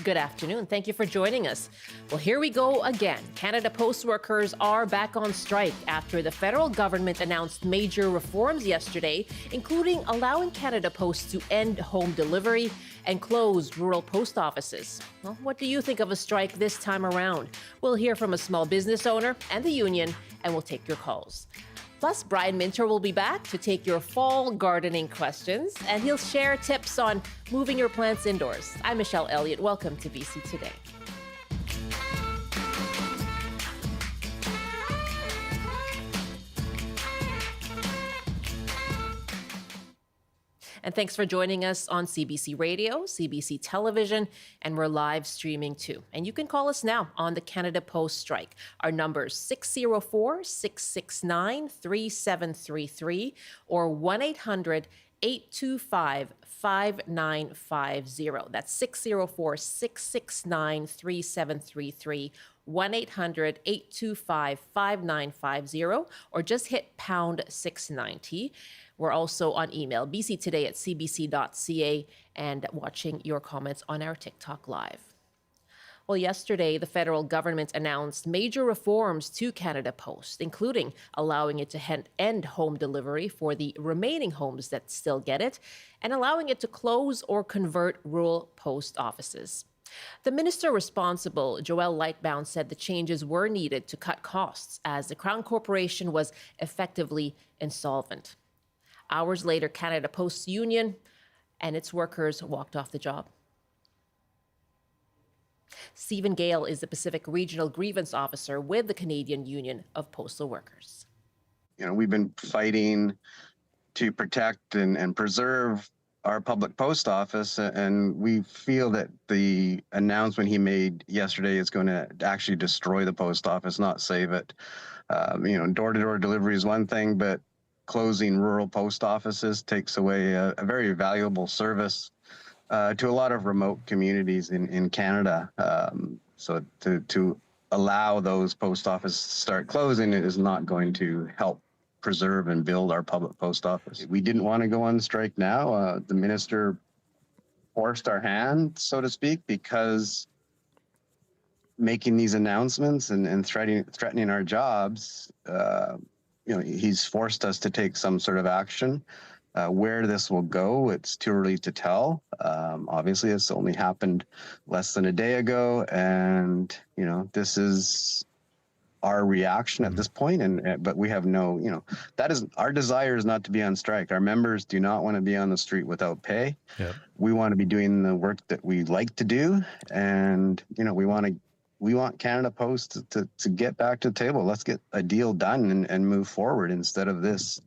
Good afternoon. Thank you for joining us. Well, here we go again. Canada Post workers are back on strike after the federal government announced major reforms yesterday, including allowing Canada Post to end home delivery and close rural post offices. Well, what do you think of a strike this time around? We'll hear from a small business owner and the union, and we'll take your calls. Plus, Brian Minter will be back to take your fall gardening questions, and he'll share tips on moving your plants indoors. I'm Michelle Elliott. Welcome to BC Today. And thanks for joining us on CBC Radio, CBC Television, and we're live streaming too. And you can call us now on the Canada Post strike. Our number's 604-669-3733 or 1-800-825-5950. That's 604-669-3733, 1-800-825-5950, or just hit pound 690. We're also on email, bctoday@cbc.ca, and watching your comments on our TikTok Live. Well, yesterday, the federal government announced major reforms to Canada Post, including allowing it to end home delivery for the remaining homes that still get it, and allowing it to close or convert rural post offices. The minister responsible, Joelle Lightbound, said the changes were needed to cut costs as the Crown Corporation was effectively insolvent. Hours later, Canada Post's union and its workers walked off the job. Stephen Gale is the Pacific Regional Grievance Officer with the Canadian Union of Postal Workers. We've been fighting to protect and preserve our public post office, and we feel that the announcement he made yesterday is going to actually destroy the post office, not save it. Door-to-door delivery is one thing, but closing rural post offices takes away a very valuable service to a lot of remote communities in Canada. So to allow those post offices to start closing is not going to help preserve and build our public post office. We didn't want to go on strike now. The minister forced our hand, so to speak, because making these announcements and threatening our jobs, he's forced us to take some sort of action. Where this will go, it's too early to tell. Obviously, this only happened less than a day ago, and this is our reaction at this point. But we have that is our desire is not to be on strike. Our members do not want to be on the street without pay. Yep. We want to be doing the work that we like to do, and we want Canada Post to get back to the table. Let's get a deal done and move forward instead of this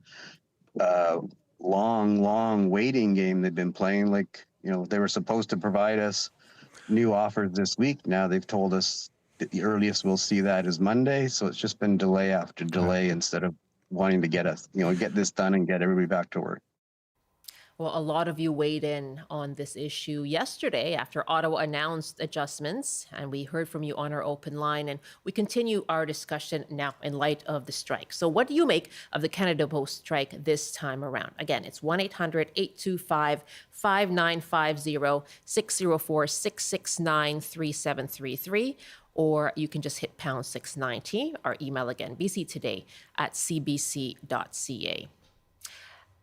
long waiting game they've been playing. They were supposed to provide us new offers this week. Now they've told us that the earliest we'll see that is Monday. So it's just been delay after delay instead of wanting to get this done and get everybody back to work. Well, a lot of you weighed in on this issue yesterday after Ottawa announced adjustments, and we heard from you on our open line, and we continue our discussion now in light of the strike. So what do you make of the Canada Post strike this time around? Again, it's 1-800-825-5950, 604-669-3733, or you can just hit pound 690. Our email again, bctoday@cbc.ca.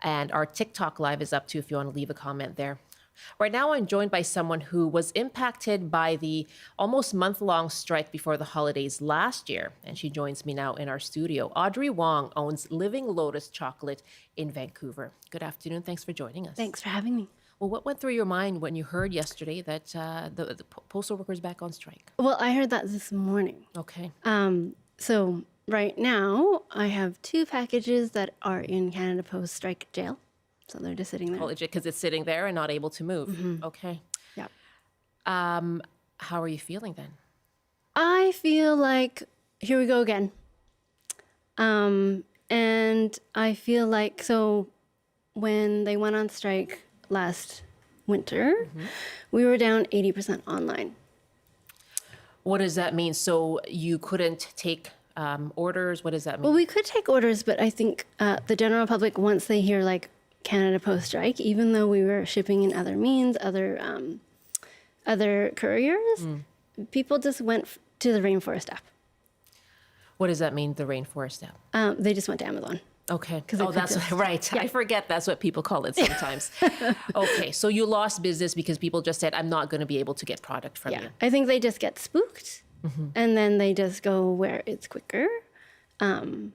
And our TikTok Live is up too if you want to leave a comment there. Right now, I'm joined by someone who was impacted by the almost month-long strike before the holidays last year. And she joins me now in our studio. Audrey Wong owns Living Lotus Chocolate in Vancouver. Good afternoon. Thanks for joining us. Thanks for having me. Well, what went through your mind when you heard yesterday that the postal workers back on strike? Well, I heard that this morning. Okay. So right now, I have 2 packages that are in Canada Post strike jail. So they're just sitting there. Because it's sitting there and not able to move. Mm-hmm. Okay. Yeah. How are you feeling then? I feel like, here we go again. And I feel like, so when they went on strike last winter, we were down 80% online. What does that mean? So you couldn't take orders? What does that mean? Well, we could take orders, but I think the general public, once they hear Canada Post strike, even though we were shipping in other means, other other couriers, people just went to the Rainforest app. What does that mean, the Rainforest app? They just went to Amazon. Okay. they Oh, could that's just- right. yeah. I forget that's what people call it sometimes. Okay. So you lost business because people just said, I'm not going to be able to get product from Yeah, you. I think they just get spooked, and then they just go where it's quicker. And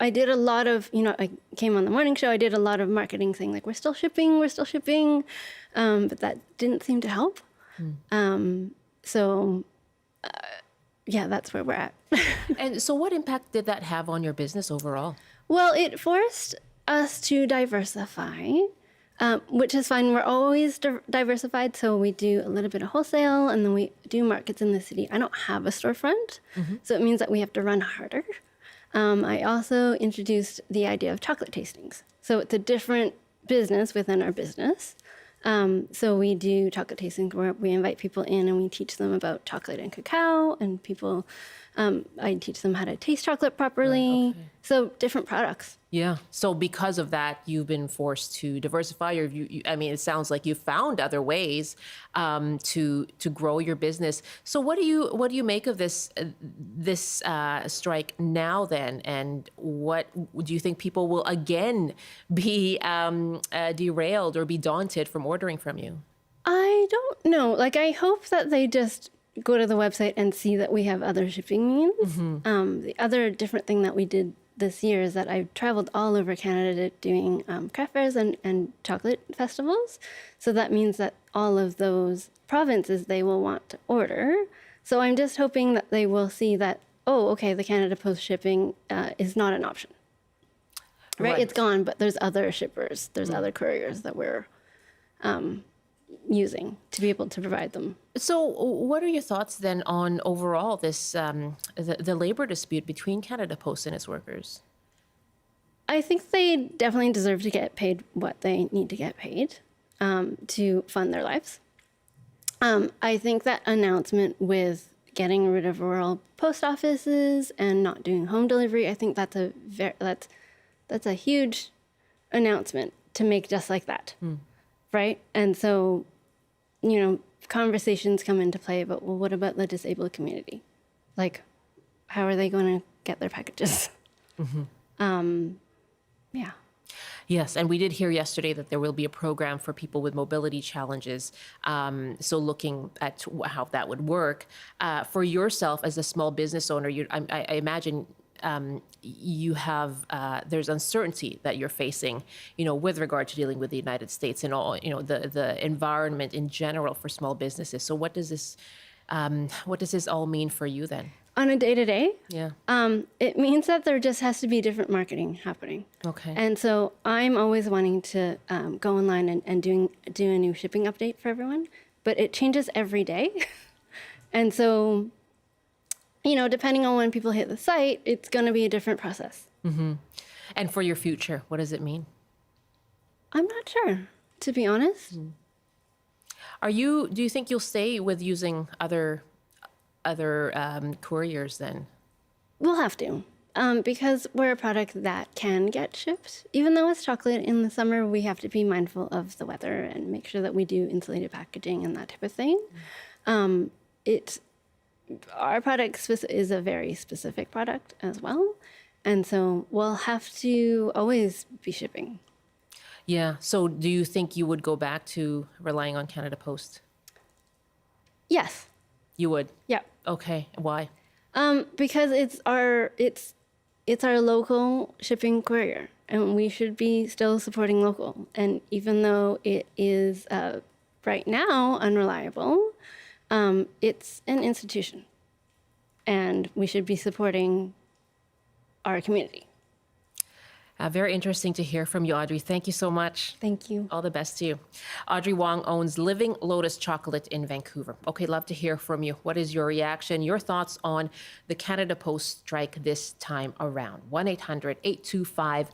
I did a lot of, I came on the morning show. I did a lot of marketing saying like, we're still shipping, but that didn't seem to help. So, yeah, that's where we're at. And so what impact did that have on your business overall? Well, it forced us to diversify, which is fine. We're always diversified. So we do a little bit of wholesale, and then we do markets in the city. I don't have a storefront, so it means that we have to run harder. I also introduced the idea of chocolate tastings. So it's a different business within our business. So we do chocolate tastings where we invite people in and we teach them about chocolate and cacao, and people, I teach them how to taste chocolate properly. okay. So different products. Yeah. So because of that, you've been forced to diversify, or I mean, it sounds like you found other ways to grow your business. So what do you make of this strike now then? And what do you think people will again be derailed or be daunted from ordering from you? I don't know. Like, I hope that they just go to the website and see that we have other shipping means. The other different thing that we did this year is that I've traveled all over Canada doing craft fairs and chocolate festivals. So that means that all of those provinces, they will want to order. So I'm just hoping that they will see that, oh, okay, the Canada Post shipping is not an option. Right? It's gone, but there's other shippers, there's other couriers that we're using to be able to provide them. So what are your thoughts then on overall this the labor dispute between Canada Post and its workers? I think they definitely deserve to get paid what they need to get paid to fund their lives. I think that announcement with getting rid of rural post offices and not doing home delivery, I think that's a huge announcement to make just like that, right? And so, conversations come into play about, well, what about the disabled community? Like, how are they going to get their packages? Yeah. Yes, and we did hear yesterday that there will be a program for people with mobility challenges. So looking at how that would work. For yourself as a small business owner, I imagine you have, there's uncertainty that you're facing, with regard to dealing with the United States and all, the environment in general for small businesses. So what does this all mean for you then? On a day-to-day, Yeah. it means that there just has to be different marketing happening. Okay. And so I'm always wanting to go online and do a new shipping update for everyone, but it changes every day. And so, depending on when people hit the site, it's going to be a different process. And for your future, what does it mean? I'm not sure, to be honest. Do you think you'll stay with using other couriers then? We'll have to, because we're a product that can get shipped. Even though it's chocolate in the summer, we have to be mindful of the weather and make sure that we do insulated packaging and that type of thing. Our product is a very specific product as well. And so we'll have to always be shipping. Yeah. So do you think you would go back to relying on Canada Post? Yes. You would? Yeah. Okay. Why? Because it's our local shipping courier, and we should be still supporting local. And even though it is right now unreliable, it's an institution, and we should be supporting our community. Very interesting to hear from you, Audrey. Thank you so much. Thank you. All the best to you. Audrey Wong owns Living Lotus Chocolate in Vancouver. Okay, love to hear from you. What is your reaction, your thoughts on the Canada Post strike this time around? 1-800-825-5950,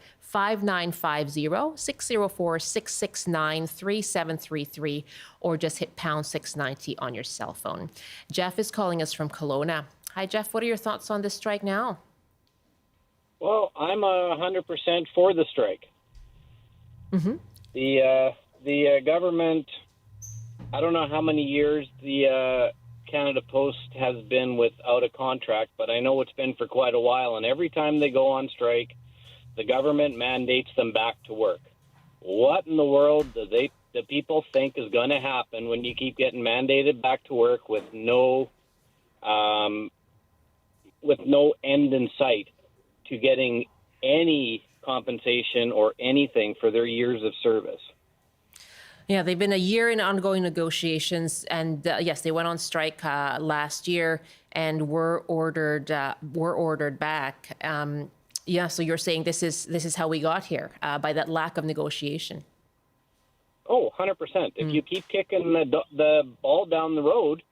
604-669-3733, or just hit pound 690 on your cell phone. Jeff is calling us from Kelowna. Hi, Jeff. What are your thoughts on this strike now? Well, I'm 100% for the strike. The government I don't know how many years the Canada Post has been without a contract, but I know it's been for quite a while. And every time they go on strike, the government mandates them back to work. What in the world do the people think is going to happen when you keep getting mandated back to work with no end in sight to getting any compensation or anything for their years of service? Yeah, they've been a year in ongoing negotiations, and yes, they went on strike last year and were ordered back. Yeah, so you're saying this is how we got here by that lack of negotiation. Oh, 100%. If you keep kicking the ball down the road,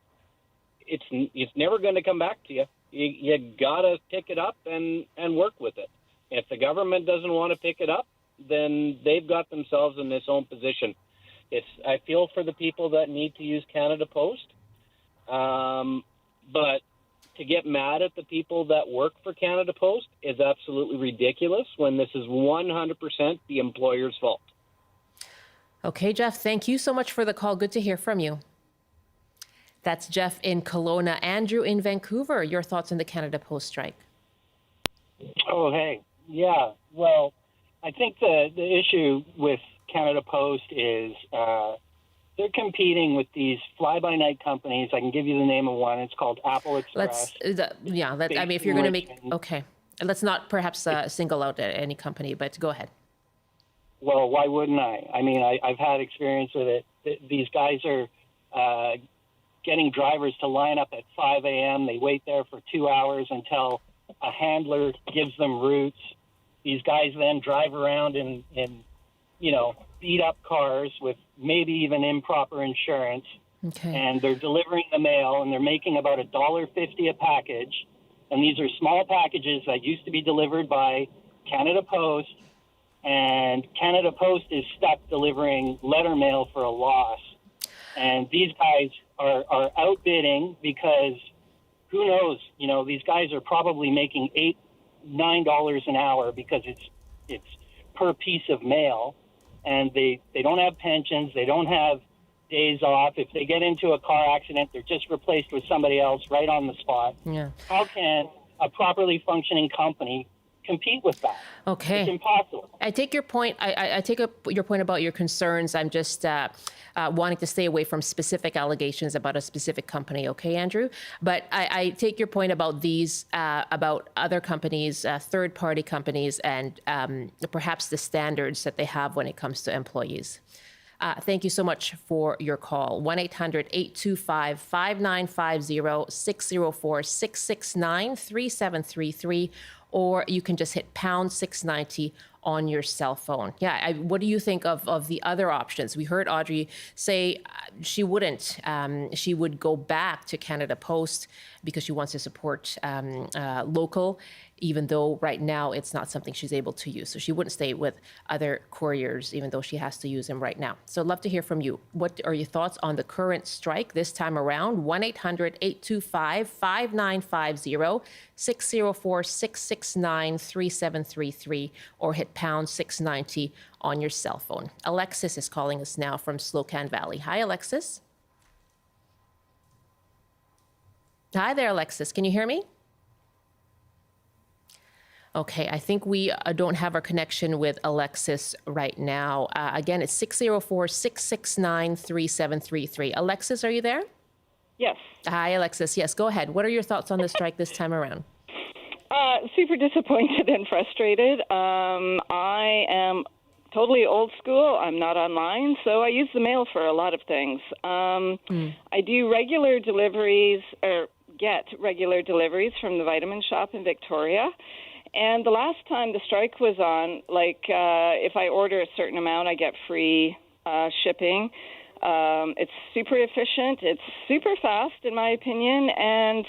it's never going to come back to you. You gotta pick it up and work with it. If the government doesn't want to pick it up, then they've got themselves in this own position. I feel for the people that need to use Canada Post, but to get mad at the people that work for Canada Post is absolutely ridiculous when this is 100% the employer's fault. Okay, Jeff, thank you so much for the call. Good to hear from you. That's Jeff in Kelowna. Andrew in Vancouver, your thoughts on the Canada Post strike? Oh, hey. Yeah, well, I think the issue with Canada Post is they're competing with these fly-by-night companies. I can give you the name of one. It's called Apple Express. I mean, if you're going to make, okay. Let's not perhaps single out any company, but go ahead. Well, why wouldn't I? I mean, I've had experience with it. These guys are getting drivers to line up at 5 a.m. They wait there for 2 hours until a handler gives them routes. These guys then drive around in beat up cars with maybe even improper insurance. Okay. And they're delivering the mail, and they're making about $1.50 a package. And these are small packages that used to be delivered by Canada Post, and Canada Post is stuck delivering letter mail for a loss. And these guys are outbidding because who knows, these guys are probably making $8-9 an hour because it's per piece of mail, and they don't have pensions, they don't have days off. If they get into a car accident, they're just replaced with somebody else right on the spot. Yeah. How can a properly functioning company compete with that? Okay. It's impossible. I take your point. I take up your point about your concerns. I'm just wanting to stay away from specific allegations about a specific company. Okay, Andrew? But I take your point about these, about other companies, third-party companies, and perhaps the standards that they have when it comes to employees. Thank you so much for your call. 1-800-825-5950, 604-669-3733, or you can just hit pound 690 on your cell phone. Yeah, what do you think of the other options? We heard Audrey say she wouldn't. She would go back to Canada Post because she wants to support local, even though right now it's not something she's able to use. So she wouldn't stay with other couriers, even though she has to use them right now. So I'd love to hear from you. What are your thoughts on the current strike this time around? 1-800-825-5950, 604-669-3733, or hit pound 690 on your cell phone. Alexis is calling us now from Slocan Valley. Hi, Alexis. Hi there, Alexis. Can you hear me? Okay, I think we don't have our connection with Alexis right now. Again, it's 604-669-3733. Alexis, are you there? Yes. Hi, Alexis. Yes, go ahead. What are your thoughts on the strike this time around? Super disappointed and frustrated. I am totally old school. I'm not online, so I use the mail for a lot of things. I do regular deliveries, or get regular deliveries from the vitamin shop in Victoria. And the last time the strike was on, if I order a certain amount, I get free shipping. It's super efficient. It's super fast, in my opinion. And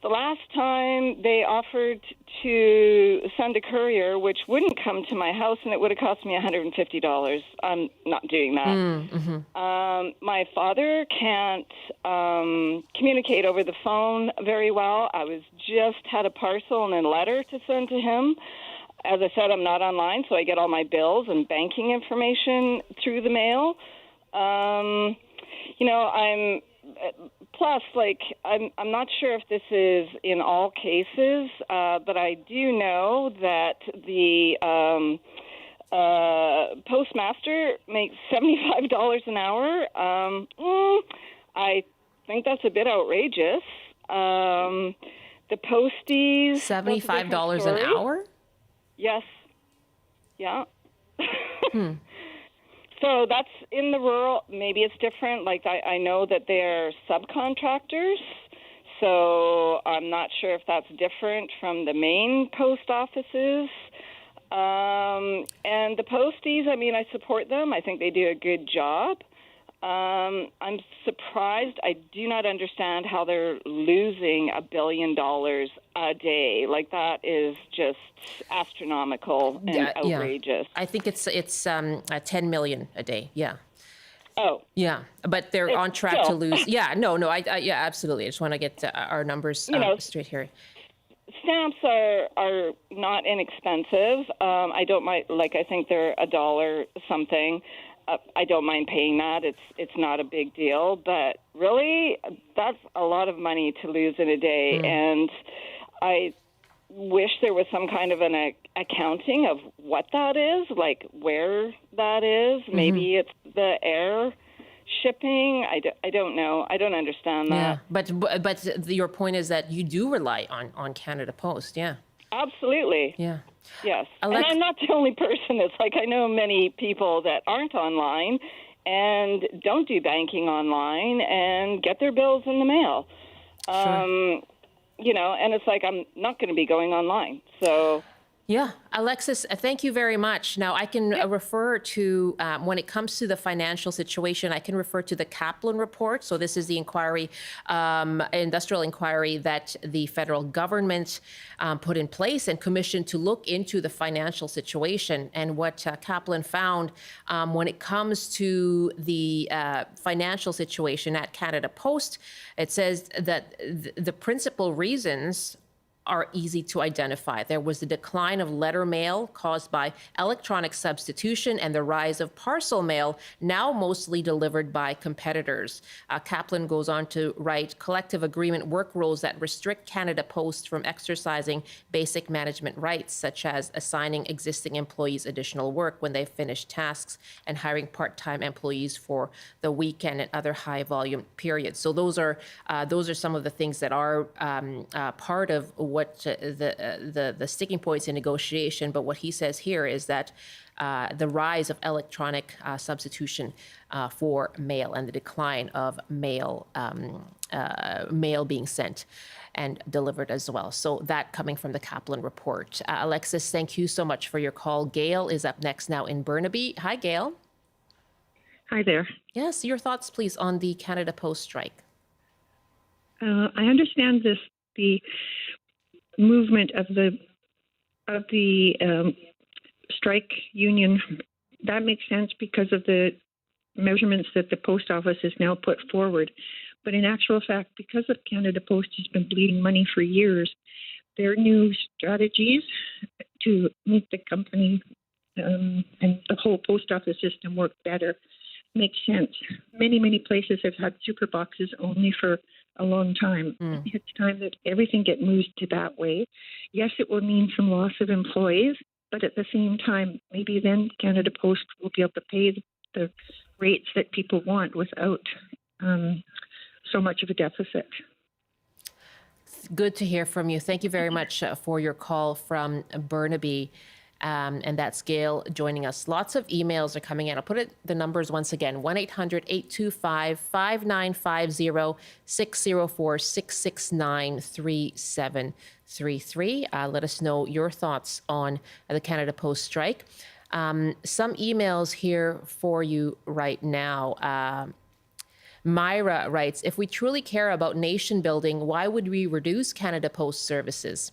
the last time they offered to send a courier, which wouldn't come to my house, and it would have cost me $150. I'm not doing that. My father can't communicate over the phone very well. I just had a parcel and a letter to send to him. As I said, I'm not online, so I get all my bills and banking information through the mail. I'm plus, like, I'm not sure if this is in all cases, but I do know that the postmaster makes $75 an hour. I think that's a bit outrageous. The posties, $75 an hour? Yes. Yeah. So that's in the rural. Maybe it's different. Like I know that they're subcontractors, so I'm not sure if that's different from the main post offices. And the posties, I mean, I support them. I think they do a good job. I'm surprised. I do not understand how they're losing $1 billion a day. Like, that is just astronomical and outrageous. I think it's 10 million a day. Yeah. Oh. Yeah, but they're on track to lose. Yeah, no, yeah, absolutely. I just want to get our numbers straight here. Stamps are not inexpensive. I don't mind. Like, I think they're $1 something. I don't mind paying that. It's not a big deal. But really, that's a lot of money to lose in a day. And I wish there was some kind of an accounting of what that is, like where that is. Maybe it's the air shipping. I don't know. I don't understand that. Yeah, but your point is that you do rely on Canada Post. Yeah. Absolutely. Yeah. Yes. And I'm not the only person. It's like I know many people that aren't online and don't do banking online and get their bills in the mail. Sure. And it's like I'm not going to be going online. So. Yeah, Alexis, thank you very much. Now, I can refer to, when it comes to the financial situation, I can refer to the Kaplan report. So this is the inquiry, industrial inquiry that the federal government put in place and commissioned to look into the financial situation. And what Kaplan found when it comes to the financial situation at Canada Post, it says that the principal reasons are easy to identify. There was the decline of letter mail caused by electronic substitution and the rise of parcel mail, now mostly delivered by competitors. Kaplan goes on to write, collective agreement work rules that restrict Canada Post from exercising basic management rights, such as assigning existing employees additional work when they've finished tasks and hiring part-time employees for the weekend and other high-volume periods. So those are some of the things that are part of what the sticking points in negotiation. But what he says here is that the rise of electronic substitution for mail and the decline of mail being sent and delivered as well. So that coming from the Kaplan report. Alexis, thank you so much for your call. Gail is up next now in Burnaby. Hi, Gail. Hi there. Yes, your thoughts, please, on the Canada Post strike. I understand the movement of the strike union. That makes sense because of the measurements that the post office has now put forward. But in actual fact, because of Canada Post has been bleeding money for years, their new strategies to make the company and the whole post office system work better makes sense. Many, many places have had super boxes only for a long time. It's time that everything get moved to that way. Yes, it will mean some loss of employees, but at the same time, maybe then Canada Post will be able to pay the rates that people want without so much of a deficit. Good to hear from you. Thank you very much for your call from Burnaby. And that's Gail joining us. Lots of emails are coming in. I'll put the numbers once again, 1-800-825-5950, 604-669-3733. Let us know your thoughts on the Canada Post strike. Some emails here for you right now. Myra writes, if we truly care about nation building, why would we reduce Canada Post services?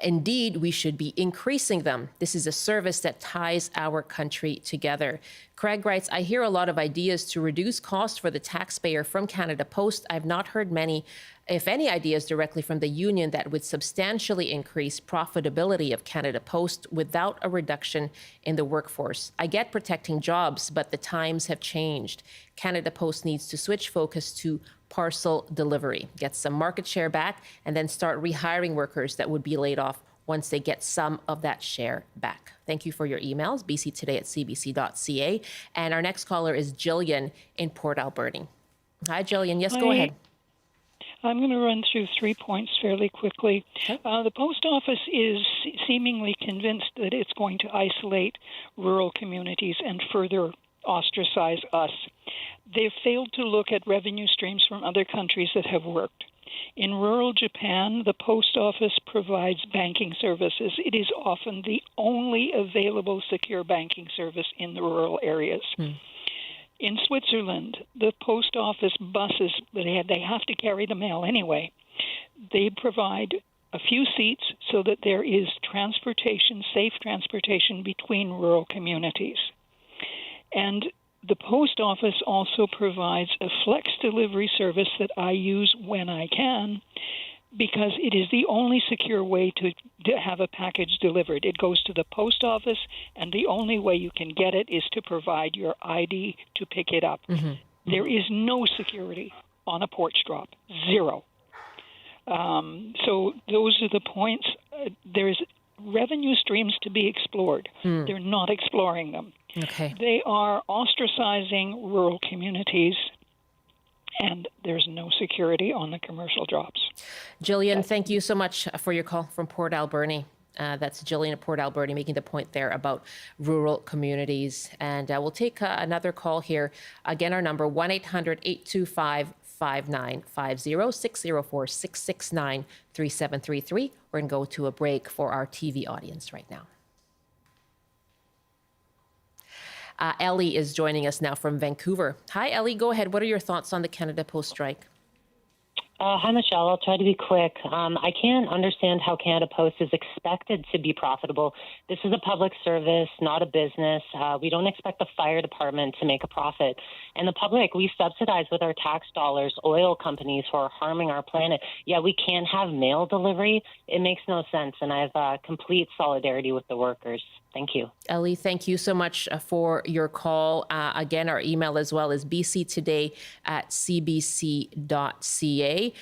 Indeed, we should be increasing them. This is a service that ties our country together. Craig writes, I hear a lot of ideas to reduce costs for the taxpayer from Canada Post. I've not heard many, if any, ideas directly from the union that would substantially increase profitability of Canada Post without a reduction in the workforce. I get protecting jobs, but the times have changed. Canada Post needs to switch focus to parcel delivery, get some market share back, and then start rehiring workers that would be laid off once they get some of that share back. Thank you for your emails, bctoday@cbc.ca. And our next caller is Jillian in Port Alberni. Hi, Jillian. Yes, go ahead. I'm going to run through 3 points fairly quickly. Okay. The post office is seemingly convinced that it's going to isolate rural communities and further ostracize us. They've failed to look at revenue streams from other countries that have worked. In rural Japan, the post office provides banking services. It is often the only available secure banking service in the rural areas. In Switzerland, the post office buses, they have to carry the mail anyway. They provide a few seats so that there is transportation, safe transportation between rural communities. And the post office also provides a flex delivery service that I use when I can, because it is the only secure way to have a package delivered. It goes to the post office, and the only way you can get it is to provide your ID to pick it up. There is no security on a porch drop, zero. So those are the points. There's revenue streams to be explored. They're not exploring them. Okay. They are ostracizing rural communities, and there's no security on the commercial drops. Jillian, thank you so much for your call from Port Alberni. That's Jillian at Port Alberni making the point there about rural communities. And we'll take another call here. Again, our number, 1-800-825-5950, 604-669-3733. We're going to go to a break for our TV audience right now. Ellie is joining us now from Vancouver. Hi, Ellie. Go ahead. What are your thoughts on the Canada Post strike? Hi, Michelle. I'll try to be quick. I can't understand how Canada Post is expected to be profitable. This is a public service, not a business. We don't expect the fire department to make a profit. And the public, we subsidize with our tax dollars oil companies who are harming our planet. Yeah, we can't have mail delivery. It makes no sense. And I have complete solidarity with the workers. Thank you. Ellie, thank you so much for your call. Again, our email as well is bctoday@cbc.ca.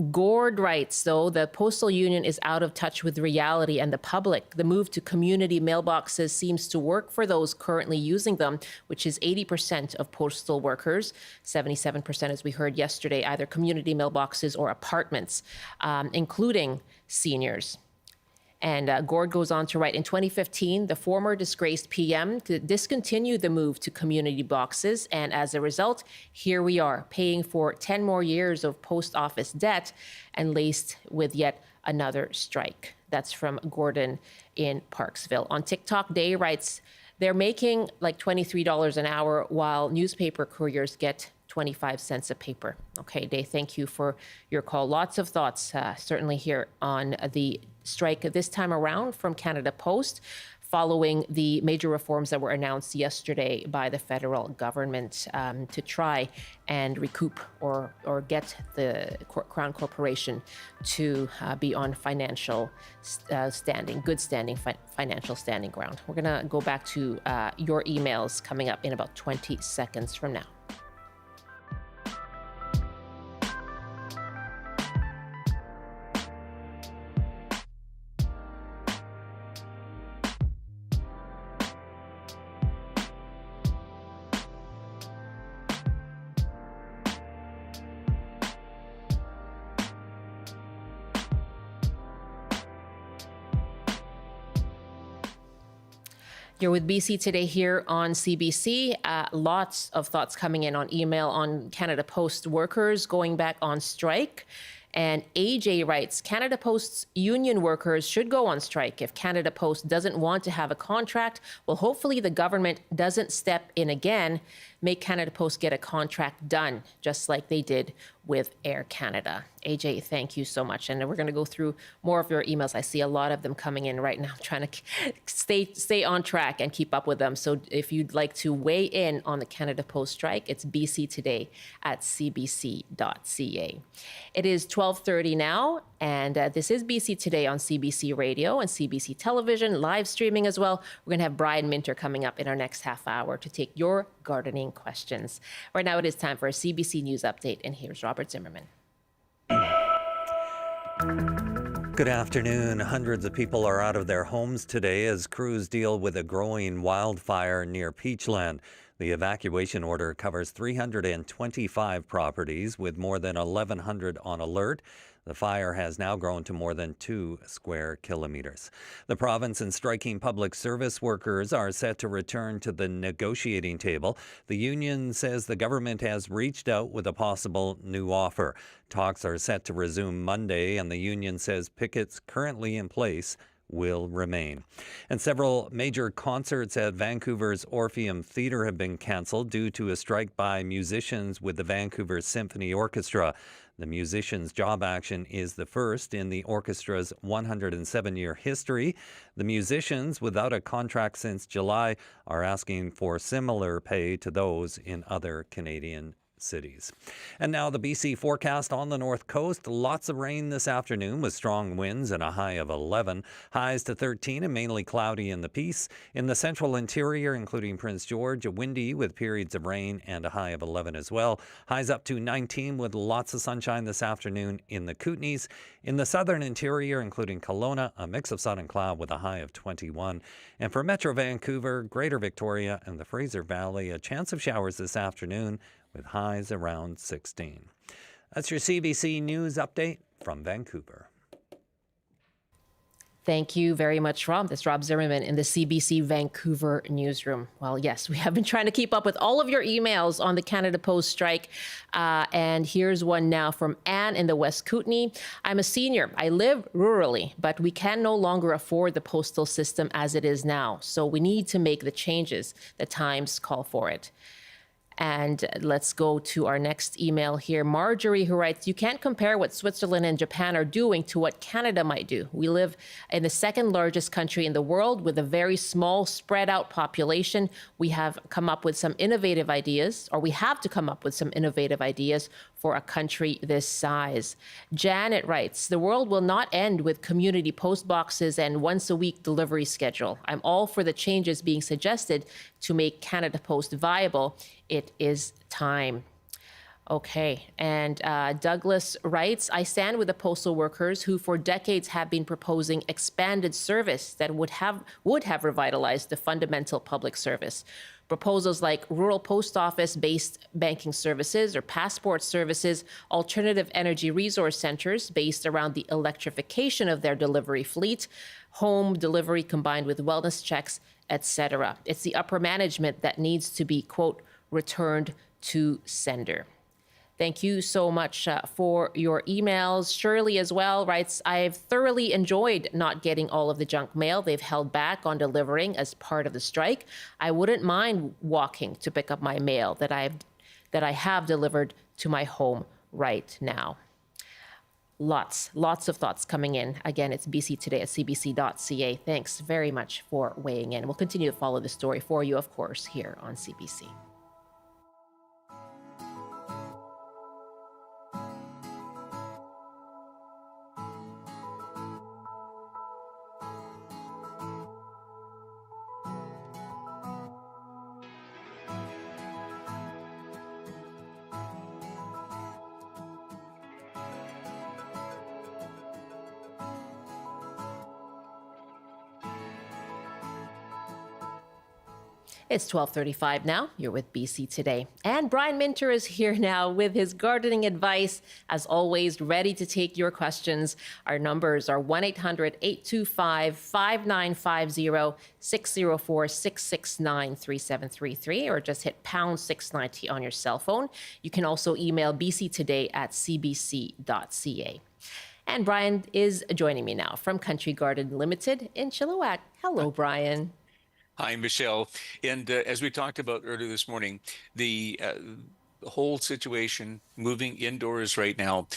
Gord writes, though, the postal union is out of touch with reality and the public. The move to community mailboxes seems to work for those currently using them, which is 80% of postal workers, 77%, as we heard yesterday, either community mailboxes or apartments, including seniors. And Gord goes on to write, in 2015, the former disgraced PM discontinued the move to community boxes. And as a result, here we are paying for 10 more years of post office debt and laced with yet another strike. That's from Gordon in Parksville. On TikTok, Day writes, they're making like $23 an hour while newspaper couriers get 25 cents a paper. Okay, Day, thank you for your call. Lots of thoughts, certainly here on the strike this time around from Canada Post, following the major reforms that were announced yesterday by the federal government to try and recoup or get the Crown Corporation to be on financial standing, good standing, financial standing ground. We're going to go back to your emails coming up in about 20 seconds from now. You're with BC Today here on CBC. Lots of thoughts coming in on email on Canada Post workers going back on strike. And AJ writes, Canada Post's union workers should go on strike if Canada Post doesn't want to have a contract. Well, hopefully the government doesn't step in again, make Canada Post get a contract done, just like they did with Air Canada. AJ, thank you so much. And we're going to go through more of your emails. I see a lot of them coming in right now, trying to stay on track and keep up with them. So if you'd like to weigh in on the Canada Post strike, it's BC Today at cbc.ca. It is 12:30 now, and this is BC Today on CBC Radio and CBC Television, live streaming as well. We're going to have Brian Minter coming up in our next half hour to take your gardening questions. Right now it is time for a CBC News Update, and here's Robert Zimmerman. Good afternoon. Hundreds of people are out of their homes today as crews deal with a growing wildfire near Peachland. The evacuation order covers 325 properties with more than 1,100 on alert. The fire has now grown to more than 2 square kilometers. The province and striking public service workers are set to return to the negotiating table. The union says the government has reached out with a possible new offer. Talks are set to resume Monday, and the union says pickets currently in place will remain. And several major concerts at Vancouver's Orpheum Theatre have been cancelled due to a strike by musicians with the Vancouver Symphony Orchestra. The musicians' job action is the first in the orchestra's 107-year history. The musicians, without a contract since July, are asking for similar pay to those in other Canadian cities. And now the BC forecast on the north coast. Lots of rain this afternoon with strong winds and a high of 11. Highs to 13 and mainly cloudy in the Peace. In the central interior, including Prince George, windy with periods of rain and a high of 11 as well. Highs up to 19 with lots of sunshine this afternoon in the Kootenays. In the southern interior, including Kelowna, a mix of sun and cloud with a high of 21. And for Metro Vancouver, Greater Victoria, and the Fraser Valley, a chance of showers this afternoon with highs around 16. That's your CBC News Update from Vancouver. Thank you very much, Rob. This is Rob Zimmerman in the CBC Vancouver newsroom. Well, yes, we have been trying to keep up with all of your emails on the Canada Post strike. And here's one now from Anne in the West Kootenay. I'm a senior. I live rurally, but we can no longer afford the postal system as it is now. So we need to make the changes. The times call for it. And let's go to our next email here. Marjorie, who writes, you can't compare what Switzerland and Japan are doing to what Canada might do. We live in the second largest country in the world with a very small spread out population. We have come up with some innovative ideas, or we have to come up with some innovative ideas for a country this size. Janet writes, the world will not end with community post boxes and once a week delivery schedule. I'm all for the changes being suggested to make Canada Post viable. It is time. Okay, and Douglas writes, I stand with the postal workers who for decades have been proposing expanded service that would have revitalized the fundamental public service. Proposals like rural post office-based banking services or passport services, alternative energy resource centers based around the electrification of their delivery fleet, home delivery combined with wellness checks, etc. It's the upper management that needs to be, quote, returned to sender. Thank you so much for your emails. Shirley as well writes, I've thoroughly enjoyed not getting all of the junk mail they've held back on delivering as part of the strike. I wouldn't mind walking to pick up my mail that I have delivered to my home right now. Lots of thoughts coming in. Again, it's BC Today at cbc.ca. Thanks very much for weighing in. We'll continue to follow the story for you, of course, here on CBC. It's 12:35 now. You're with BC Today. And Brian Minter is here now with his gardening advice. As always, ready to take your questions. Our numbers are 1-800-825-5950, 604-669-3733, or just hit pound 690 on your cell phone. You can also email bctoday@cbc.ca. And Brian is joining me now from Country Garden Limited in Chilliwack. Hello, Brian. Hi, Michelle. And as we talked about earlier this morning, the whole situation moving indoors right now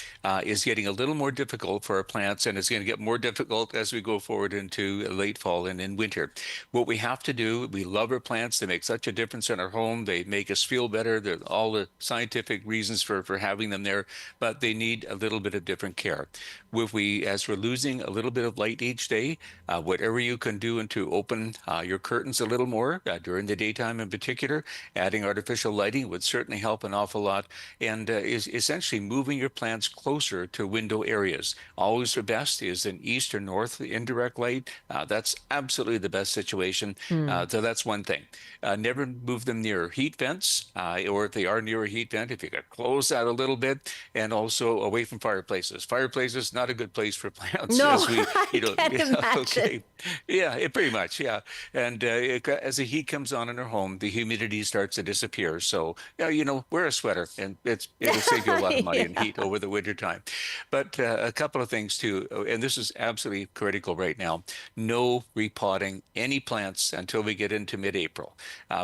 is getting a little more difficult for our plants, and it's going to get more difficult as we go forward into late fall and in winter. What we have to do, we love our plants. They make such a difference in our home. They make us feel better. There's all the scientific reasons for having them there, but they need a little bit of different care. As we're losing a little bit of light each day, whatever you can do and to open your curtains a little more during the daytime in particular, adding artificial lighting would certainly help an awful lot, and is essentially moving your plants closer to window areas. Always the best is an east or north indirect light. That's absolutely the best situation. So that's one thing. Never move them near heat vents, or if they are near a heat vent, if you could close that a little bit, and also away from fireplaces. Fireplaces, not a good place for plants. No, As we, I can't imagine. Okay. Yeah, pretty much, yeah. And as the heat comes on in our home, the humidity starts to disappear. So, wear a sweater, and it'll save you a lot of money in heat over the winter time. But a couple of things too, and this is absolutely critical right now. No repotting any plants until we get into mid-April.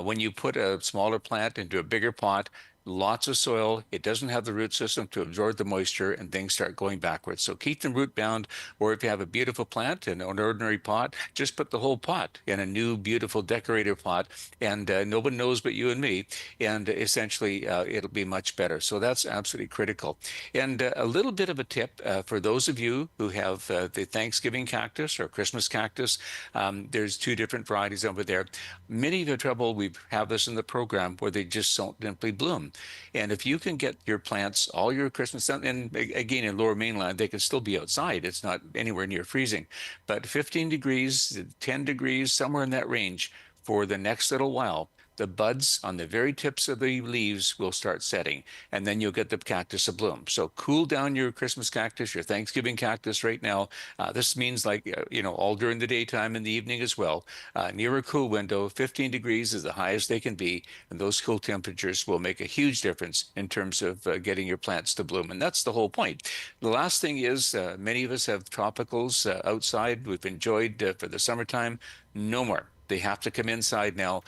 When you put a smaller plant into a bigger pot, lots of soil, it doesn't have the root system to absorb the moisture, and things start going backwards. So keep them root bound, or if you have a beautiful plant in an ordinary pot, just put the whole pot in a new beautiful decorative pot, and no one knows but you and me, and essentially it'll be much better. So that's absolutely critical. And a little bit of a tip for those of you who have the Thanksgiving cactus or Christmas cactus, there's two different varieties over there. Many of the trouble, we have this in the program, where they just don't simply bloom. And if you can get your plants, all your Christmas, and again, in Lower Mainland, they can still be outside. It's not anywhere near freezing, but 15 degrees, 10 degrees, somewhere in that range for the next little while, the buds on the very tips of the leaves will start setting, and then you'll get the cactus abloom. So cool down your Christmas cactus, your Thanksgiving cactus right now. This means all during the daytime and the evening as well. Near a cool window, 15 degrees is the highest they can be, and those cool temperatures will make a huge difference in terms of getting your plants to bloom. And that's the whole point. The last thing is many of us have tropicals outside we've enjoyed for the summertime. No more. They have to come inside now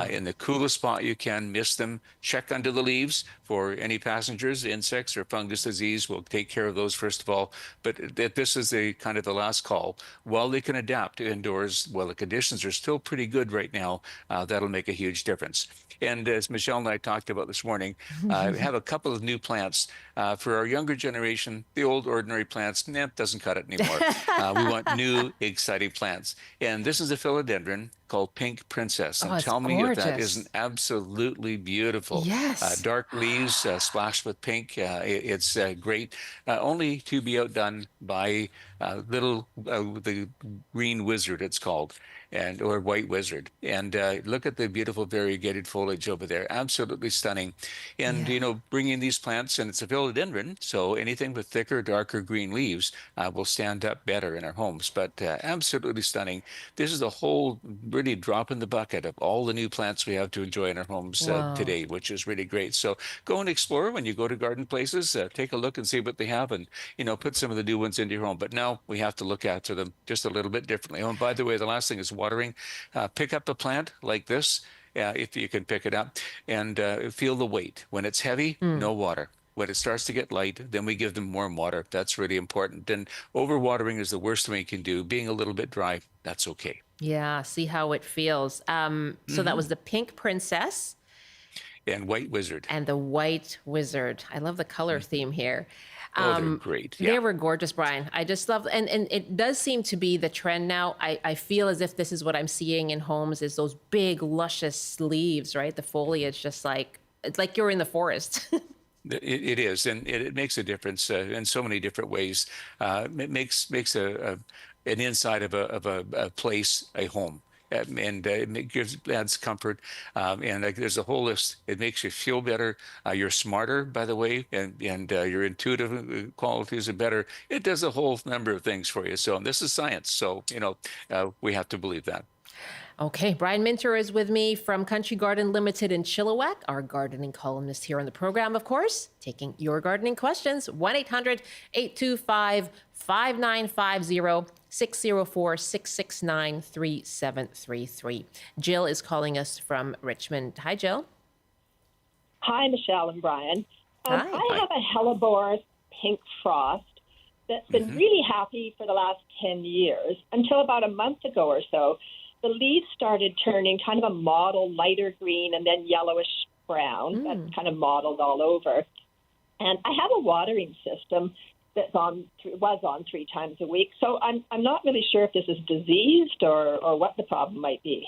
in the coolest spot you can. Mist them. Check under the leaves for any passengers, insects, or fungus disease. We'll take care of those first of all. But this is the kind of the last call. While they can adapt indoors, while the conditions are still pretty good right now, that'll make a huge difference. And as Michelle and I talked about this morning, we have a couple of new plants. For our younger generation, the old ordinary plants, doesn't cut it anymore. We want new, exciting plants. And this is a philodendron called Pink Princess. And tell me if that isn't absolutely beautiful. Yes. Dark leaves splashed with pink. It's great. Only to be outdone by the green wizard, it's called, or white wizard. And look at the beautiful variegated foliage over there. Absolutely stunning. And, bringing these plants, and it's a philodendron, so anything with thicker, darker green leaves will stand up better in our homes. But absolutely stunning. This is a whole really drop in the bucket of all the new plants we have to enjoy in our homes today, which is really great. So go and explore when you go to garden places. Take a look and see what they have, and put some of the new ones into your home. But now we have to look after them just a little bit differently. Oh, and by the way, the last thing is watering. Pick up a plant like this, if you can pick it up, and feel the weight. When it's heavy, no water. When it starts to get light, then we give them warm water. That's really important. And overwatering is the worst thing you can do. Being a little bit dry, that's okay. Yeah, see how it feels. So that was the Pink Princess. And White Wizard. And the White Wizard. I love the color theme here. They're great. Yeah. They were gorgeous, Brian. I just love, and it does seem to be the trend now. I feel as if this is what I'm seeing in homes, is those big, luscious leaves, right? The foliage, just it's like you're in the forest. It is, and it makes a difference in so many different ways. It makes an inside of a place a home. And it adds comfort, and there's a whole list. It makes you feel better. You're smarter, by the way, and your intuitive qualities are better. It does a whole number of things for you. So this is science. So we have to believe that. Okay, Brian Minter is with me from Country Garden Limited in Chilliwack, our gardening columnist here on the program, of course, taking your gardening questions. 1-800-825-5950, 604-669-3733. Jill is calling us from Richmond. Hi, Jill. Hi, Michelle and Brian. Hi. I have a hellebore pink frost that's been really happy for the last 10 years until about a month ago or so. The leaves started turning kind of a mottled lighter green and then yellowish brown. That's kind of mottled all over. And I have a watering system that's was on 3 times a week. So I'm not really sure if this is diseased or what the problem might be.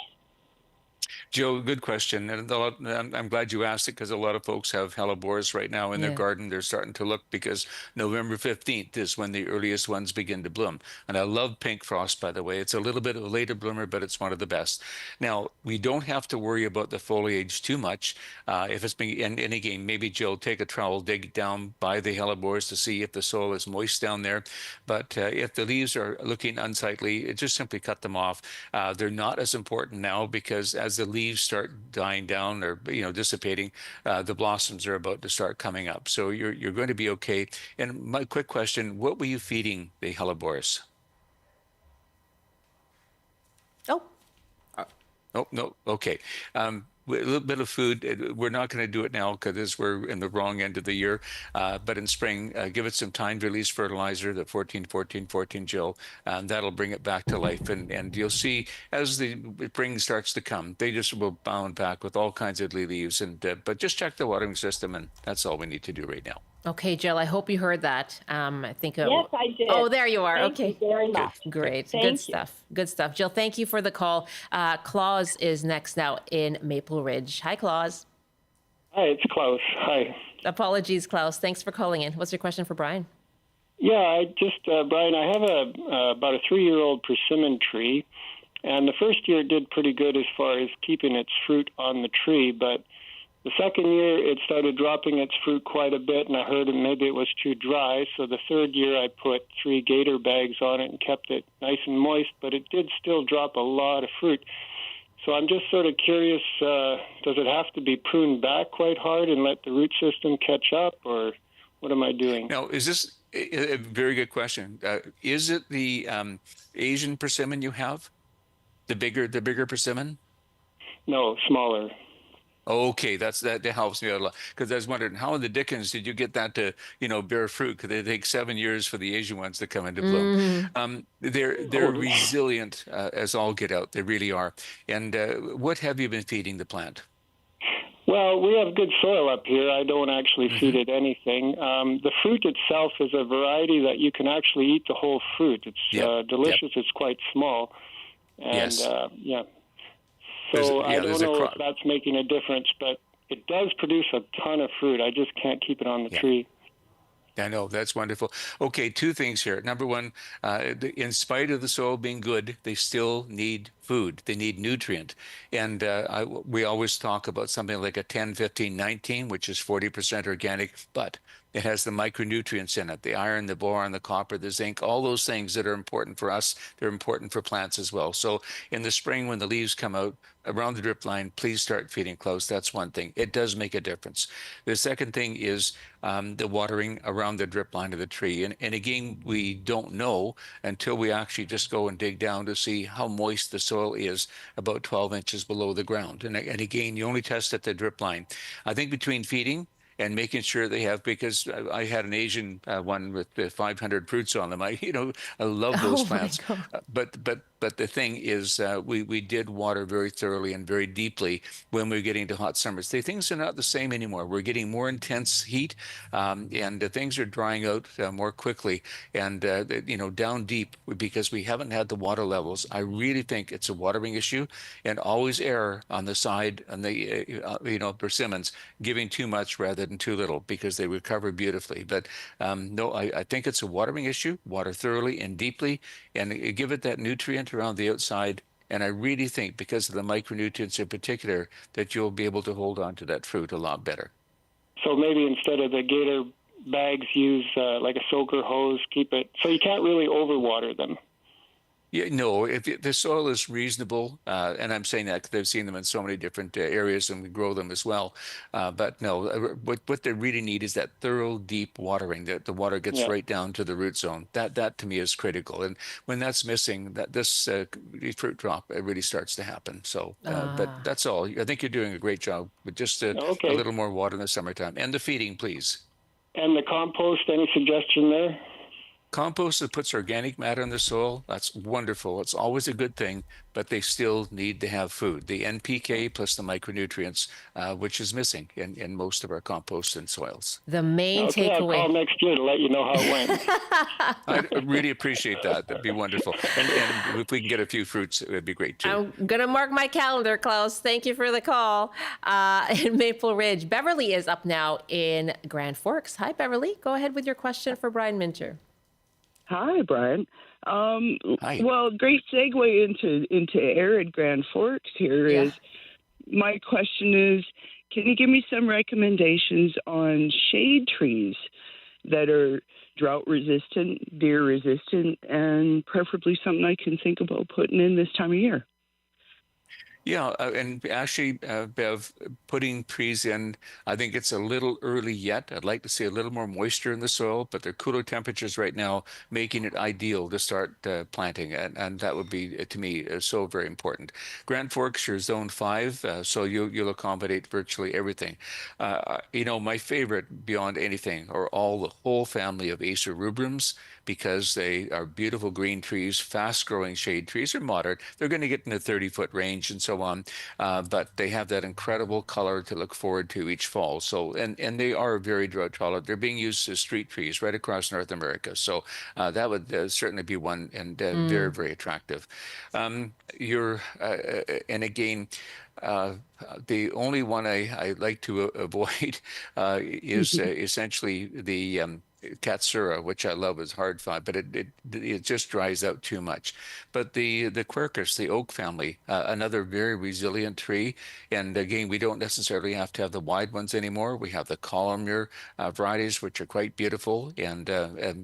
Joe, good question. And I'm glad you asked it because a lot of folks have hellebores right now in their garden. They're starting to look because November 15th is when the earliest ones begin to bloom. And I love pink frost, by the way. It's a little bit of a later bloomer, but it's one of the best. Now, we don't have to worry about the foliage too much. If it's being, and again, maybe Jill, take a trowel, dig down by the hellebores to see if the soil is moist down there. But if the leaves are looking unsightly, just simply cut them off. They're not as important now because as the leaves start dying down or dissipating, the blossoms are about to start coming up. So you're going to be okay. And my quick question: what were you feeding the hellebores? Oh no. Okay. A little bit of food. We're not going to do it now because we're in the wrong end of the year. But in spring, give it some time to release fertilizer, the 14-14-14 Jill, and that'll bring it back to life. And you'll see as the spring starts to come, they just will bound back with all kinds of leaves. But just check the watering system, and that's all we need to do right now. Okay, Jill, I hope you heard that. I think. Yes, I did. Oh, there you are. Thank Okay. you very much. Great. Thank Good you. stuff. Good stuff. Jill, thank you for the call. Claus is next now in Maple Ridge. Hi, Claus. Hi, it's Klaus. Hi. Apologies, Klaus. Thanks for calling in. What's your question for Brian? Yeah, Brian, I have about a 3-year-old persimmon tree, and the first year it did pretty good as far as keeping its fruit on the tree, but the second year it started dropping its fruit quite a bit, and I heard maybe it was too dry, so the third year I put 3 gator bags on it and kept it nice and moist, but it did still drop a lot of fruit. So I'm just sort of curious, does it have to be pruned back quite hard and let the root system catch up, or what am I doing? Now, is this a very good question? Is it the Asian persimmon you have? The bigger persimmon? No, smaller. Okay, that helps me out a lot because I was wondering how in the dickens did you get that to bear fruit? Because they take 7 years for the Asian ones to come into bloom. They're resilient as all get out. They really are. And what have you been feeding the plant? Well, we have good soil up here. I don't actually feed it anything. The fruit itself is a variety that you can actually eat the whole fruit. It's delicious. It's quite small. And So I don't know if that's making a difference, but it does produce a ton of fruit. I just can't keep it on the tree. I know, that's wonderful. Okay, 2 things here. Number one, in spite of the soil being good, they still need food. They need nutrient. And we always talk about something like a 10-15-19, which is 40% organic, but it has the micronutrients in it, the iron, the boron, the copper, the zinc, all those things that are important for us. They're important for plants as well. So in the spring, when the leaves come out around the drip line, please start feeding close. That's one thing. It does make a difference. The second thing is the watering around the drip line of the tree. And again, we don't know until we actually just go and dig down to see how moist the soil is about 12 inches below the ground. And again, you only test at the drip line. I think between feeding and making sure they have, because I had an Asian one with 500 fruits on them. I love those plants. But the thing is, we did water very thoroughly and very deeply when we were getting to hot summers. Things are not the same anymore. We're getting more intense heat, and things are drying out more quickly and down deep because we haven't had the water levels. I really think it's a watering issue, and always err on the side on the persimmons, giving too much rather than too little because they recover beautifully. But no, I think it's a watering issue. Water thoroughly and deeply, and give it that nutrient around the outside. And I really think because of the micronutrients in particular that you'll be able to hold on to that fruit a lot better. So maybe instead of the gator bags, use like a soaker hose, keep it, so you can't really overwater them. Yeah, no, if the soil is reasonable, and I'm saying that because I've seen them in so many different areas and we grow them as well. But no, what they really need is that thorough, deep watering, that the water gets Yeah. right down to the root zone. That to me is critical. And when that's missing, that this fruit drop really starts to happen. So, but Ah. that's all. I think you're doing a great job with just a Okay. little more water in the summertime and the feeding, please. And the compost, any suggestion there? Compost that puts organic matter in the soil, that's wonderful. It's always a good thing, but they still need to have food. The NPK plus the micronutrients, which is missing in most of our compost and soils. The main Okay, I'll call takeaway. next year to let you know how it went. I really appreciate that. That'd be wonderful. And if we can get a few fruits, it would be great too. I'm going to mark my calendar, Klaus. Thank you for the call. In Maple Ridge, Beverly is up now in Grand Forks. Hi, Beverly. Go ahead with your question for Brian Minter. Hi, Brian. Hi. Well, great segue into arid Grand Forks here Yeah. is my question is, can you give me some recommendations on shade trees that are drought resistant, deer resistant, and preferably something I can think about putting in this time of year? Yeah, and actually, Bev, putting trees in, I think it's a little early yet. I'd like to see a little more moisture in the soil, but they're cooler temperatures right now, making it ideal to start planting. And that would be, to me, so very important. Grand Forks, you're zone 5, so you'll accommodate virtually everything. My favorite beyond anything are all the whole family of Acer rubrums because they are beautiful green trees, fast-growing shade trees, are moderate. They're going to get in the 30-foot range and so on, but they have that incredible color to look forward to each fall. So, and they are very drought tolerant. They're being used as street trees right across North America. So that would certainly be one, and very, very attractive. And again, uh, the only one I like to avoid is essentially the Katsura, which I love as hardfi, but it just dries out too much. But the Quercus, the oak family, another very resilient tree. And again, we don't necessarily have to have the wide ones anymore. We have the columnar varieties, which are quite beautiful and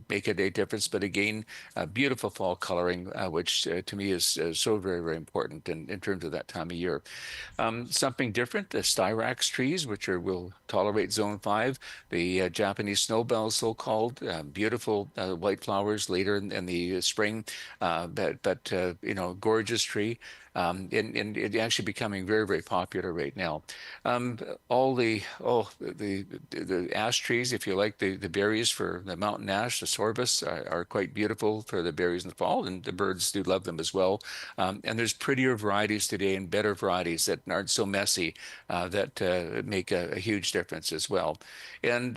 make a day difference. But again, beautiful fall coloring, which to me is so very, very important in terms of that time of year. Something different, the styrax trees, which will tolerate zone 5, the Japanese snowbells, so-called, beautiful white flowers later in the spring, gorgeous tree. And it actually becoming very, very popular right now. All the ash trees, if you like the berries for the mountain ash, the sorbus are quite beautiful for the berries in the fall, and the birds do love them as well. And there's prettier varieties today and better varieties that aren't so messy that make a huge difference as well. And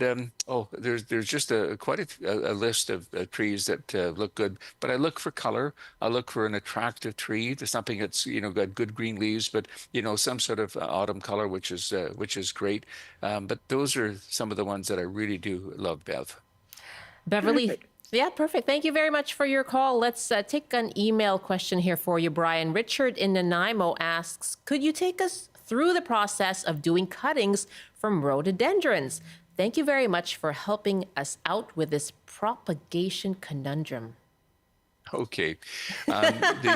there's just quite a list of trees that look good, but I look for color. I look for an attractive tree, to something that's got good green leaves, but some sort of autumn color, which is great. But those are some of the ones that I really do love, Bev. Beverly. Perfect. Yeah, perfect. Thank you very much for your call. Let's take an email question here for you, Brian. Richard in Nanaimo asks, could you take us through the process of doing cuttings from rhododendrons? Thank you very much for helping us out with this propagation conundrum. Okay. That's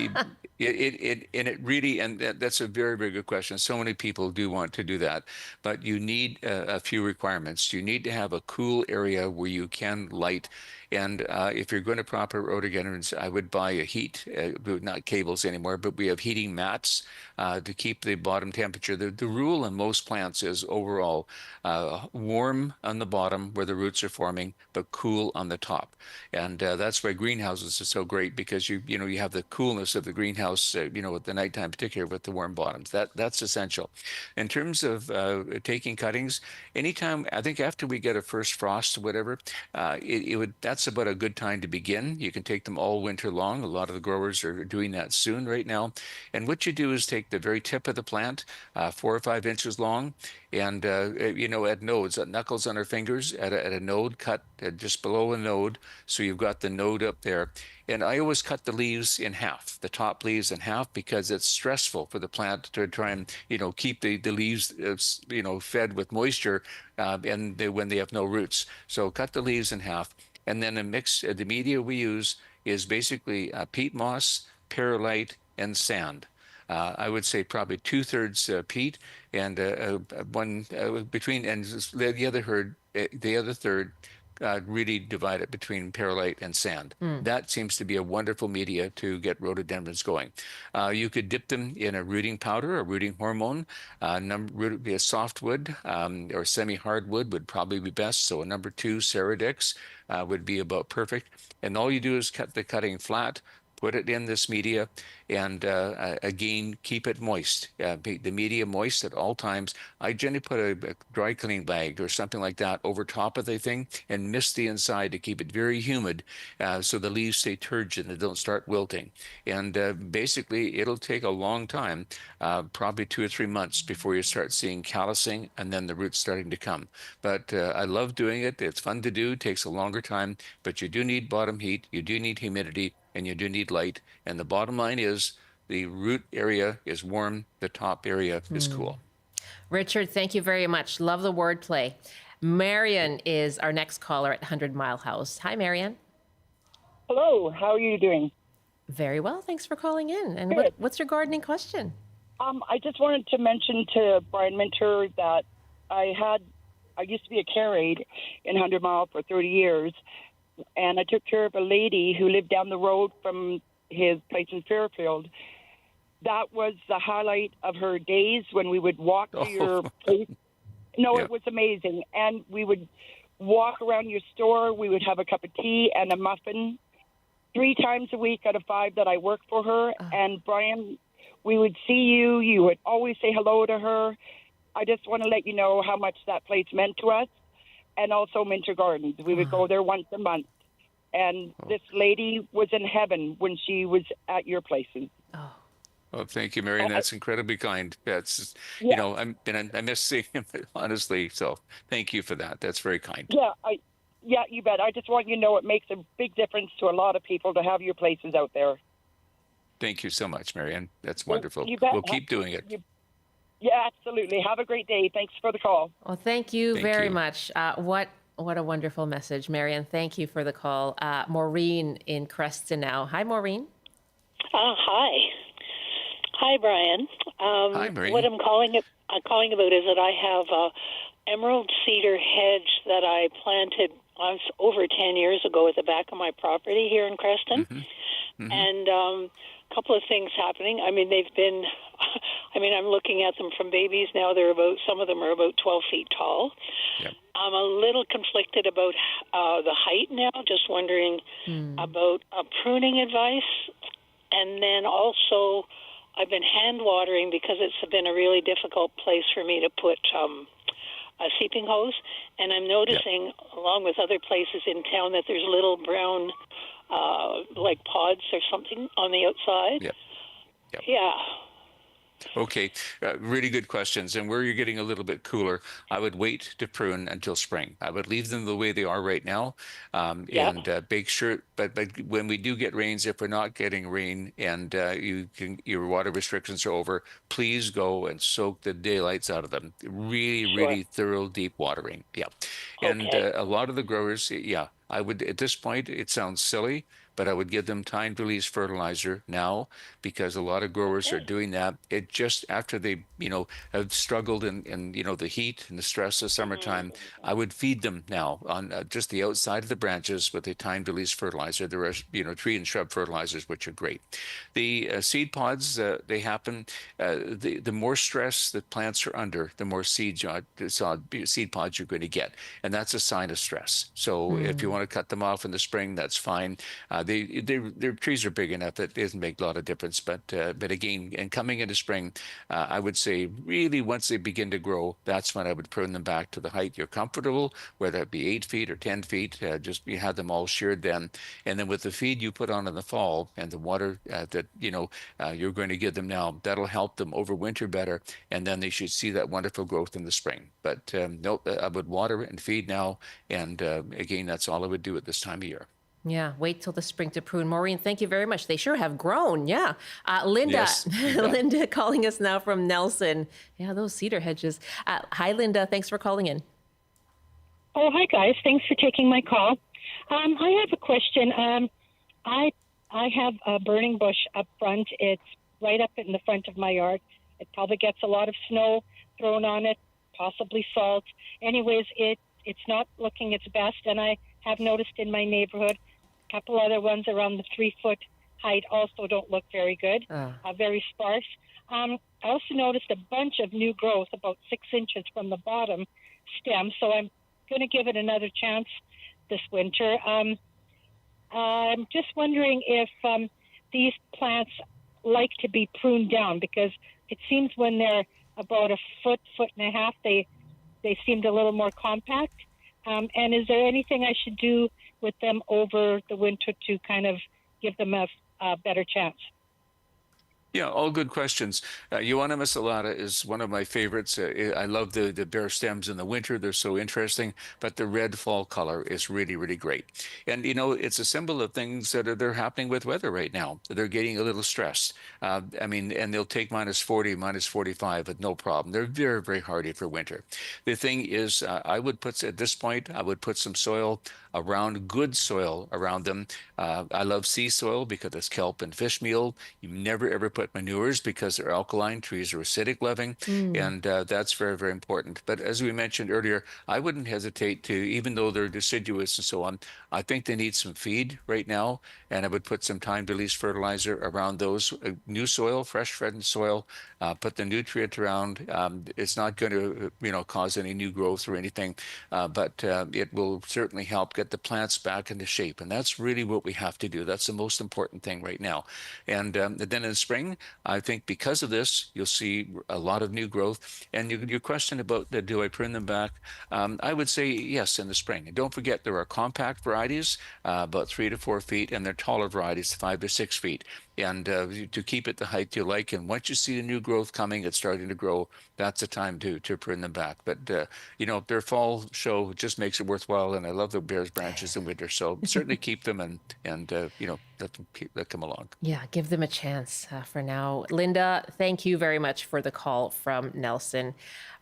a very, very good question. So many people do want to do that, but you need a few requirements. You need to have a cool area where you can light. And if you're going to prop rhododendrons, I would buy a heat, not cables anymore, but we have heating mats to keep the bottom temperature. The rule in most plants is overall warm on the bottom where the roots are forming, but cool on the top. And that's why greenhouses are so great, because you have the coolness of the greenhouse, at the nighttime, particularly with the warm bottoms. That's essential. In terms of taking cuttings, anytime, I think after we get a first frost or whatever, that's about a good time to begin. You can take them all winter long. A lot of the growers are doing that soon right now. And what you do is take the very tip of the plant, 4 or 5 inches long, and at nodes, at knuckles on our fingers, at a node, cut just below a node, so you've got the node up there. And I always cut the leaves in half, the top leaves in half, because it's stressful for the plant to try and keep the leaves fed with moisture when they have no roots. So cut the leaves in half, and then the media we use is basically peat moss, perlite, and sand. I would say probably 2/3 peat and one between, and the other third, really divide it between perlite and sand. That seems to be a wonderful media to get rhododendrons going. You could dip them in a rooting powder, a rooting hormone. Root be a softwood or semi-hardwood would probably be best. So a number 2 Ceradix would be about perfect. And all you do is cut the cutting flat, put it in this media, and again, keep it moist. The media moist at all times. I generally put a dry cleaning bag or something like that over top of the thing and mist the inside to keep it very humid so the leaves stay turgid and they don't start wilting. And basically, it'll take a long time, probably 2 or 3 months before you start seeing callousing and then the roots starting to come. But I love doing it. It's fun to do. It takes a longer time, but you do need bottom heat. You do need humidity. And you do need light. And the bottom line is the root area is warm, the top area is cool. Richard, thank you very much. Love the wordplay. Marian is our next caller at 100 Mile House. Hi, Marian. Hello, how are you doing? Very well, thanks for calling in. And what's your gardening question? I just wanted to mention to Brian Minter that I used to be a care aide in 100 Mile for 30 years. And I took care of a lady who lived down the road from his place in Fairfield. That was the highlight of her days when we would walk to your place. No, It was amazing. And we would walk around your store. We would have a cup of tea and a muffin 3 times a week out of 5 that I worked for her. And Brian, we would see you. You would always say hello to her. I just want to let you know how much that place meant to us. And also Minter Gardens. We would go there once a month. And this lady was in heaven when she was at your places. Oh, thank you, Marian. That's incredibly kind. That's, you know, I miss seeing him, honestly. So thank you for that. That's very kind. Yeah, you bet. I just want you to know it makes a big difference to a lot of people to have your places out there. Thank you so much, Marian. That's wonderful. You bet. We'll keep doing it. Yeah, absolutely. Have a great day. Thanks for the call. Well, thank you very much. What a wonderful message, Marian. Thank you for the call. Maureen in Creston now. Hi, Maureen. Hi. Hi, Brian. Hi, Maureen. What I'm calling about is that I have a emerald cedar hedge that I planted over 10 years ago at the back of my property here in Creston. And a couple of things happening. I mean, they've been, I'm looking at them from babies now. Some of them are about 12 feet tall. Yep. I'm a little conflicted about the height now, just wondering about pruning advice. And then also, I've been hand watering because it's been a really difficult place for me to put a seeping hose. And I'm noticing, along with other places in town, that there's little brown like pods or something on the outside. Yeah. Okay, really good questions. And where you're getting a little bit cooler, I would wait to prune until spring. I would leave them the way they are right now, and make sure. But when we do get rains, if we're not getting rain and your water restrictions are over, please go and soak the daylights out of them. Really thorough deep watering. Yeah, and a lot of the growers, I would at this point. It sounds silly, but I would give them time to release fertilizer now because a lot of growers are doing that. It just after they, have struggled in the heat and the stress of summertime, I would feed them now on just the outside of the branches with a time to release fertilizer. There are, tree and shrub fertilizers, which are great. The seed pods, they happen, the more stress that plants are under, the more seed pods you're going to get. And that's a sign of stress. So if you want to cut them off in the spring, that's fine. Their trees are big enough that it doesn't make a lot of difference. But again, and coming into spring, I would say really once they begin to grow, that's when I would prune them back to the height you're comfortable, whether it be 8 feet or 10 feet. Just you have them all sheared then, and then with the feed you put on in the fall and the water that you're going to give them now, that'll help them overwinter better, and then they should see that wonderful growth in the spring. But I would water and feed now, and again, that's all I would do at this time of year. Yeah, wait till the spring to prune. Maureen, thank you very much. They sure have grown. Yeah. Linda, Linda calling us now from Nelson. Yeah, those cedar hedges. Hi, Linda. Thanks for calling in. Oh, hi, guys. Thanks for taking my call. I have a question. I I have a burning bush up front. It's right up in the front of my yard. It probably gets a lot of snow thrown on it, possibly salt. Anyways, it's not looking its best, and I have noticed in my neighborhood a couple other ones around the 3-foot height also don't look very good, very sparse. I also noticed a bunch of new growth about 6 inches from the bottom stem, so I'm going to give it another chance this winter. I'm just wondering if these plants like to be pruned down, because it seems when they're about a foot and a half, they seemed a little more compact. And is there anything I should do with them over the winter to kind of give them a better chance? Yeah, all good questions. Euonymus alata is one of my favorites. I love the bare stems in the winter. They're so interesting, but the red fall color is really, really great. And, you know, it's a symbol of things that they're happening with weather right now. They're getting a little stressed. I mean, and they'll take minus 40, minus 45 with no problem. They're very, very hardy for winter. The thing is, I would put, at this point, I would put some soil around, good soil around them. I love sea soil because it's kelp and fish meal. You never, ever put manures because they're alkaline. Trees are acidic loving, and that's very, very important. But as we mentioned earlier, I wouldn't hesitate to, even though they're deciduous and so on, I think they need some feed right now, and I would put some time-release fertilizer around those. New soil, fresh fed soil, put the nutrient around. It's not going to, you know, cause any new growth or anything, but it will certainly help get the plants back into shape, and that's really what we have to do. That's the most important thing right now. And then in spring, I think because of this, you'll see a lot of new growth. And your question about do I prune them back? I would say yes in the spring. And don't forget there are compact varieties, about 3 to 4 feet, and they're taller varieties, 5 to 6 feet. And to keep it the height you like. And once you see the new growth coming, it's starting to grow, that's the time to prune them back. But, you know, their fall show just makes it worthwhile. And I love the bear's branches in winter. So certainly keep them and you know, let them along. Yeah, give them a chance for now. Linda, thank you very much for the call from Nelson.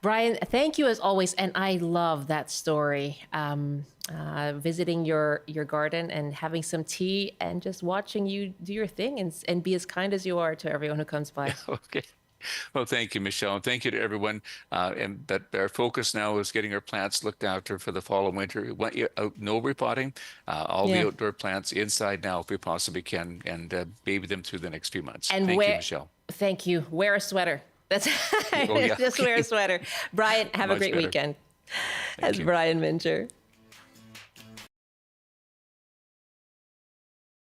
Brian, thank you as always. And I love that story. Visiting your garden and having some tea and just watching you do your thing and be as kind as you are to everyone who comes by. Okay. Well, thank you, Michelle. And thank you to everyone. But our focus now is getting our plants looked after for the fall and winter. We want you out, no repotting. All the outdoor plants inside now if we possibly can, and baby them through the next few months. And thank you, Michelle. Thank you. Wear a sweater. That's just wear a sweater. Brian, have a great weekend. That's Brian Mincher.